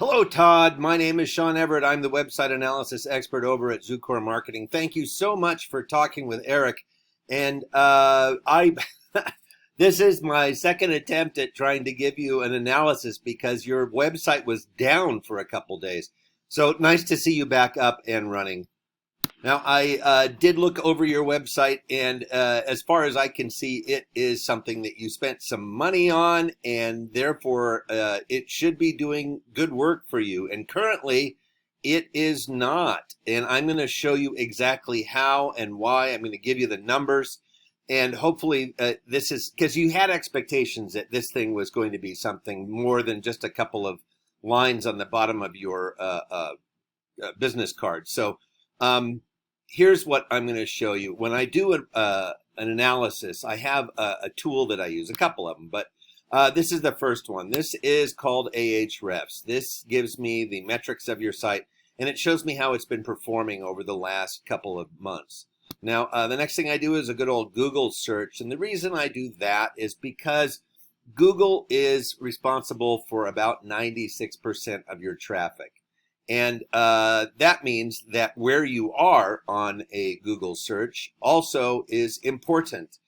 Hello, Todd. My name is Sean Everett. I'm the website analysis expert over at Zucor Marketing. Thank you so much for talking with Eric. And I, this is my second attempt at trying to give you an analysis because your website was down for a couple days. So nice to see you back up and running. Now, I did look over your website, and as far as I can see, it is something that you spent some money on, and therefore it should be doing good work for you. And currently, it is not. And I'm going to show you exactly how and why. I'm going to give you the numbers. And hopefully, this is because you had expectations that this thing was going to be something more than just a couple of lines on the bottom of your business card. So, here's what I'm going to show you. When I do an analysis, I have a tool that I use, a couple of them, but this is the first one. This is called Ahrefs. This gives me the metrics of your site, and it shows me how it's been performing over the last couple of months. Now, the next thing I do is a good old Google search, and the reason I do that is because Google is responsible for about 96% of your traffic. And that means that where you are on a Google search also is important.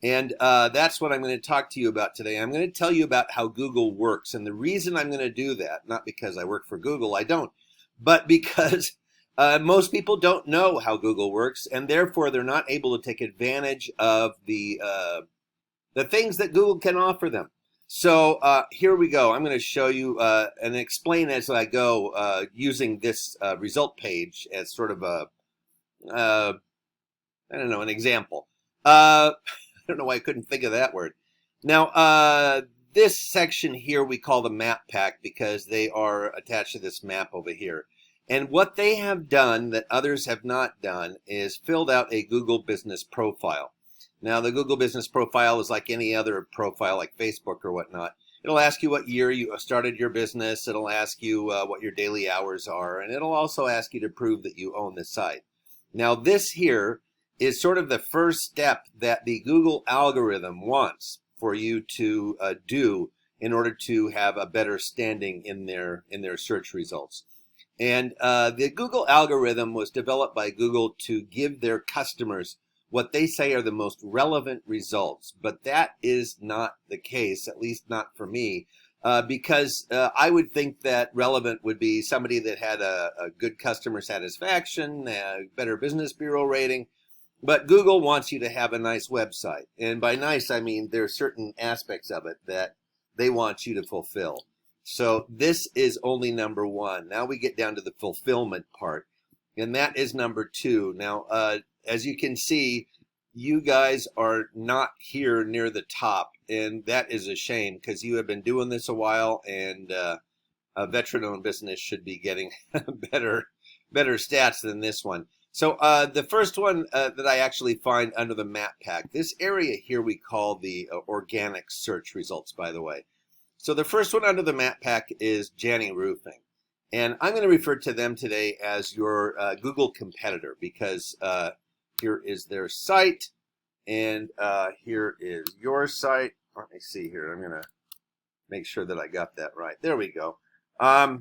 And that's what I'm going to talk to you about today. I'm going to tell you about how Google works. And the reason I'm going to do that, not because I work for Google, I don't, but because most people don't know how Google works, and therefore they're not able to take advantage of the things that Google can offer them. So here we go. I'm going to show you and explain as I go using this result page as sort of a, I don't know, an example. I don't know why I couldn't think of that word. Now, this section here we call the map pack because they are attached to this map over here. And what they have done that others have not done is filled out a Google business profile. Now, the Google Business Profile is like any other profile, like Facebook or whatnot. It'll ask you what year you started your business. It'll ask you what your daily hours are. And it'll also ask you to prove that you own the site. Now, this here is sort of the first step that the Google algorithm wants for you to do in order to have a better standing in their search results. And the Google algorithm was developed by Google to give their customers what they say are the most relevant results. But that is not the case, at least not for me, because I would think that relevant would be somebody that had a good customer satisfaction, a better business bureau rating. But Google wants you to have a nice website. And by nice, I mean there are certain aspects of it that they want you to fulfill. So this is only number one. Now we get down to the fulfillment part. And that is number two. Now, as you can see, you guys are not here near the top, and that is a shame because you have been doing this a while, and a veteran-owned business should be getting better stats than this one. So the first one that I actually find under the map pack, this area here we call the organic search results, by the way. So the first one under the map pack is Janney Roofing. And I'm going to refer to them today as your Google competitor because here is their site and here is your site. Let me see here. I'm going to make sure that I got that right. There we go. Now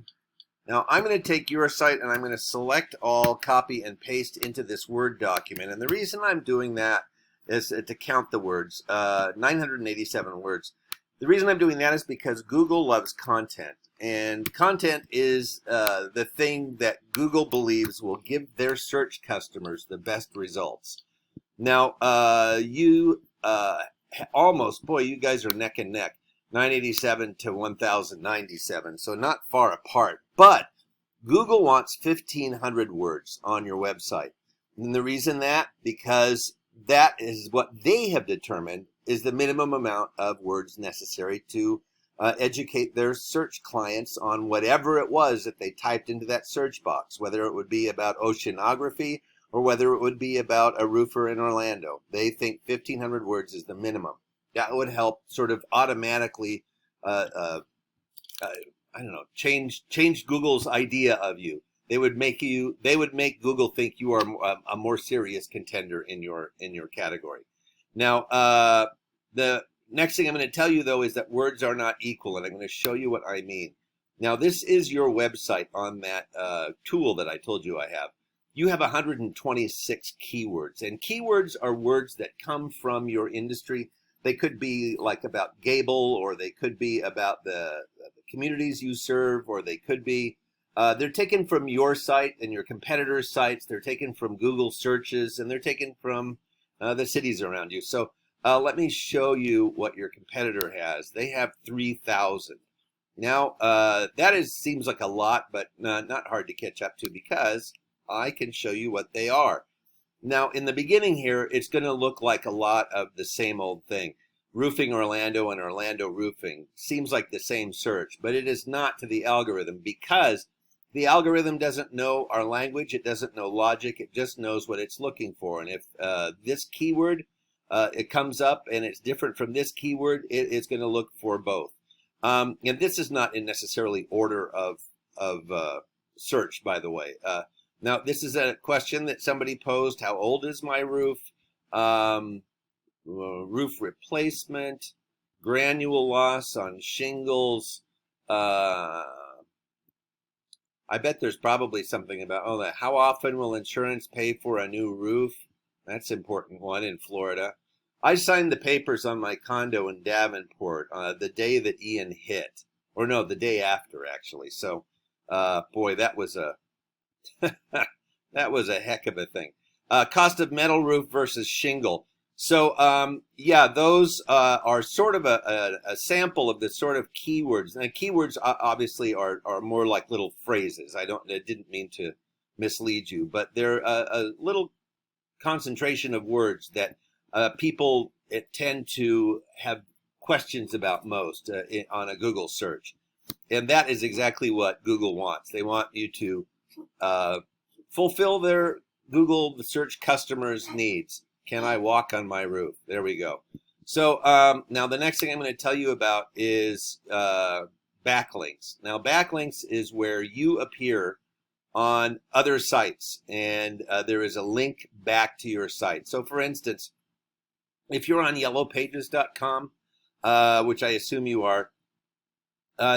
I'm going to take your site and I'm going to select all, copy and paste into this Word document. And the reason I'm doing that is to count the words, 987 words. The reason I'm doing that is because Google loves content. And content is the thing that Google believes will give their search customers the best results. Now, you almost, boy, you guys are neck and neck, 987 to 1097, so not far apart. But Google wants 1,500 words on your website. And the reason that, because that is what they have determined is the minimum amount of words necessary to educate their search clients on whatever it was that they typed into that search box, whether it would be about oceanography or whether it would be about a roofer in Orlando. They think 1,500 words is the minimum. That would help sort of automatically, I don't know, change Google's idea of you. They would make Google think you are a more serious contender in your category. Now, the next thing I'm going to tell you, though, is that words are not equal, and I'm going to show you what I mean. Now, this is your website on that tool that I told you I have. You have 126 keywords, and keywords are words that come from your industry. They could be like about Gable, or they could be about the communities you serve, or they could be, they're taken from your site and your competitors' sites. They're taken from Google searches, and they're taken from the cities around you. So let me show you what your competitor has. They have 3,000. Now, that seems like a lot, but not hard to catch up to, because I can show you what they are. Now, in the beginning here, it's going to look like a lot of the same old thing. Roofing Orlando and Orlando Roofing seems like the same search, but it is not to the algorithm, because the algorithm doesn't know our language. It doesn't know logic. It just knows what it's looking for. And if this keyword, it comes up and it's different from this keyword, it's going to look for both. And this is not in necessarily order of search, by the way. Now, this is a question that somebody posed. How old is my roof? Roof replacement, granule loss on shingles. I bet there's probably something about, how often will insurance pay for a new roof? That's an important one in Florida. I signed the papers on my condo in Davenport the day that Ian hit. Or no, the day after, actually. So, boy, that was a that was a heck of a thing. Cost of metal roof versus shingle. So, yeah, those are sort of a sample of the sort of keywords. And keywords obviously are more like little phrases. I didn't mean to mislead you, but they're a little concentration of words that people tend to have questions about most on a Google search. And that is exactly what Google wants. They want you to fulfill their Google search customers' needs. Can I walk on my roof? There we go. So now the next thing I'm going to tell you about is backlinks. Now, backlinks is where you appear on other sites, and there is a link back to your site. So, for instance, if you're on yellowpages.com, which I assume you are,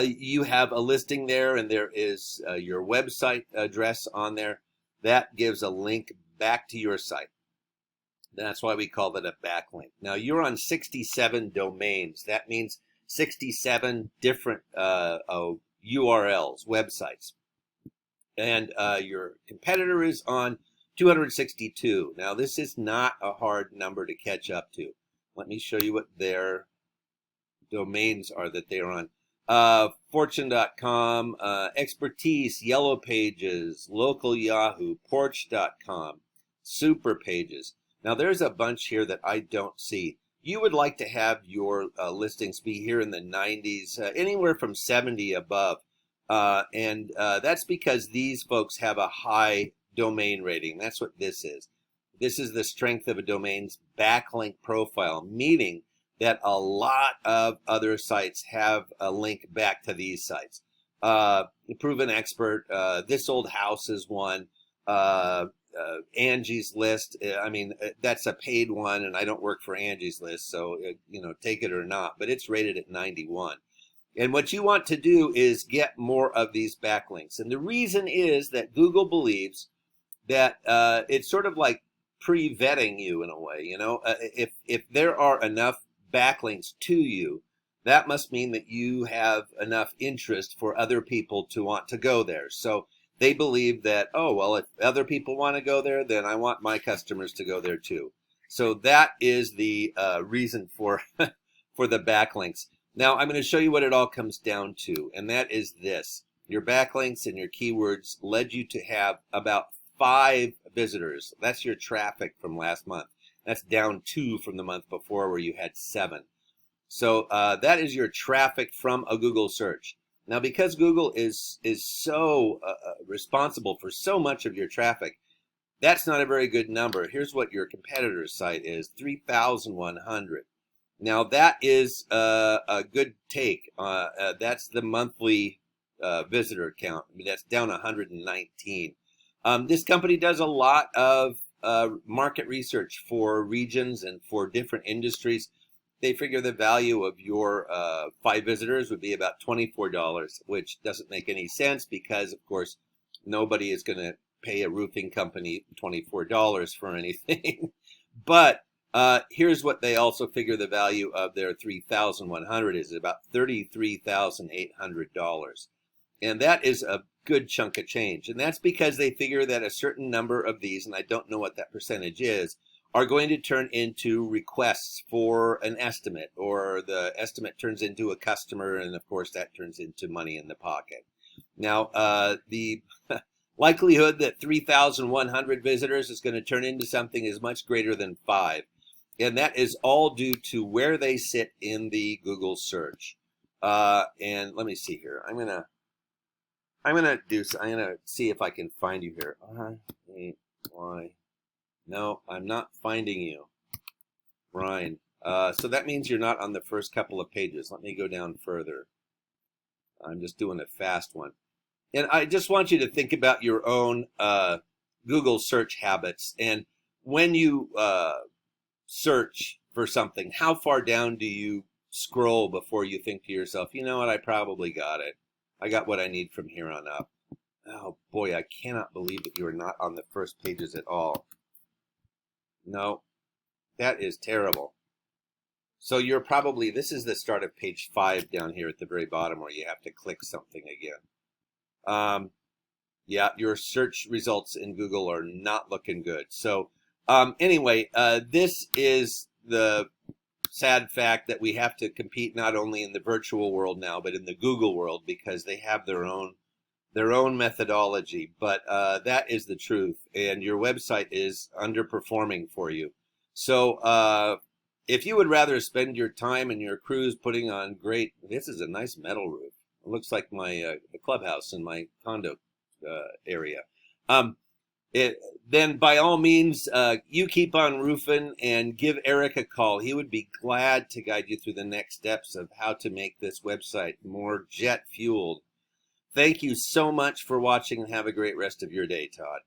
you have a listing there, and there is your website address on there. That gives a link back to your site. That's why we call that a backlink. Now, you're on 67 domains. That means 67 different URLs, websites. And your competitor is on 262. Now, this is not a hard number to catch up to. Let me show you what their domains are that they're on. Fortune.com, Expertise, Yellow Pages, Local Yahoo, Porch.com, Super Pages. Now, there's a bunch here that I don't see. You would like to have your listings be here in the 90s, anywhere from 70 above. And that's because these folks have a high domain rating. That's what this is. This is the strength of a domain's backlink profile, meaning that a lot of other sites have a link back to these sites. Proven Expert, This Old House is one. Angie's List, I mean, that's a paid one, and I don't work for Angie's List, so, take it or not, but it's rated at 91. And what you want to do is get more of these backlinks. And the reason is that Google believes that it's sort of like pre-vetting you in a way. If there are enough backlinks to you, that must mean that you have enough interest for other people to want to go there. So they believe that, if other people want to go there, then I want my customers to go there too. So that is the reason for for the backlinks. Now, I'm going to show you what it all comes down to, and that is this. Your backlinks and your keywords led you to have about 5 visitors. That's your traffic from last month. That's down 2 from the month before where you had 7. So that is your traffic from a Google search. Now, because Google is so responsible for so much of your traffic, that's not a very good number. Here's what your competitor's site is, 3,100. Now, that is a good take. That's the monthly visitor count. I mean, that's down 119. This company does a lot of market research for regions and for different industries. they figure the value of your 5 visitors would be about $24, which doesn't make any sense because, of course, nobody is going to pay a roofing company $24 for anything. But here's what they also figure the value of their 3,100 is, about $33,800. And that is a good chunk of change. And that's because they figure that a certain number of these, and I don't know what that percentage is, are going to turn into requests for an estimate, or the estimate turns into a customer, and of course that turns into money in the pocket. Now, the likelihood that 3,100 visitors is going to turn into something is much greater than 5. And that is all due to where they sit in the Google search. And let me see here. I'm gonna see if I can find you here. No, I'm not finding you, Rhyne. So that means you're not on the first couple of pages. Let me go down further. I'm just doing a fast one. And I just want you to think about your own Google search habits. And when you search for something, how far down do you scroll before you think to yourself, you know what, I probably got it. I got what I need from here on up. Oh boy, I cannot believe that you are not on the first pages at all. No, that is terrible. So you're probably, this is the start of page 5 down here at the very bottom where you have to click something again. Yeah, your search results in Google are not looking good. So anyway, this is the sad fact that we have to compete not only in the virtual world now, but in the Google world, because they have their own methodology. But that is the truth, and your website is underperforming for you. So if you would rather spend your time and your cruise putting on great, this is a nice metal roof. It looks like my the clubhouse in my condo area. Then by all means, you keep on roofing and give Eric a call. He would be glad to guide you through the next steps of how to make this website more jet fueled. Thank you so much for watching, and have a great rest of your day, Todd.